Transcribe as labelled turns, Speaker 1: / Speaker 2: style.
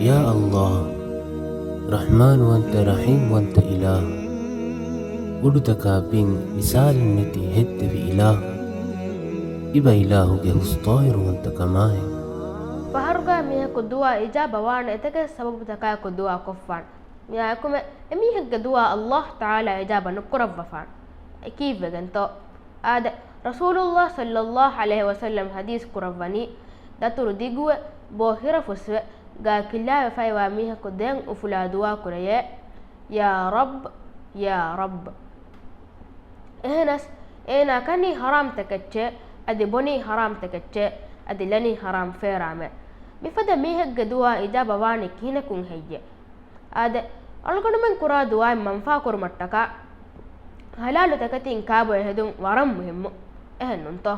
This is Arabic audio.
Speaker 1: يا الله، رحمن وانت رحيم وانت إله. قدتك بين مثال نتي هد بإله. إبا إله جهوز طائر وانت كماه.
Speaker 2: فهرغا ميها كدوا إجابة وانا إتكا سبب تكا كدوا كفان ميها كم ميها كدوا الله تعالى إجابة نقرب بفان كيف بغنتو هذا رسول الله صلى الله عليه وسلم حديث قرباني داتور ديغو بوهيرا فسوى غا كلا فايوا ميها كدين أفلا دوا كريا يا رب يا رب إهنس إنا كاني حرام تكتشي أدي بني حرام تكتشي أدي لني حرام فيرامي بفدا ميها قدوا إجابة واني كينا كون هي هذا ألقنا من كرا دوا منفا كرمتكا هلالو تكتين كابو يهدون ورم مهم إهن ننتو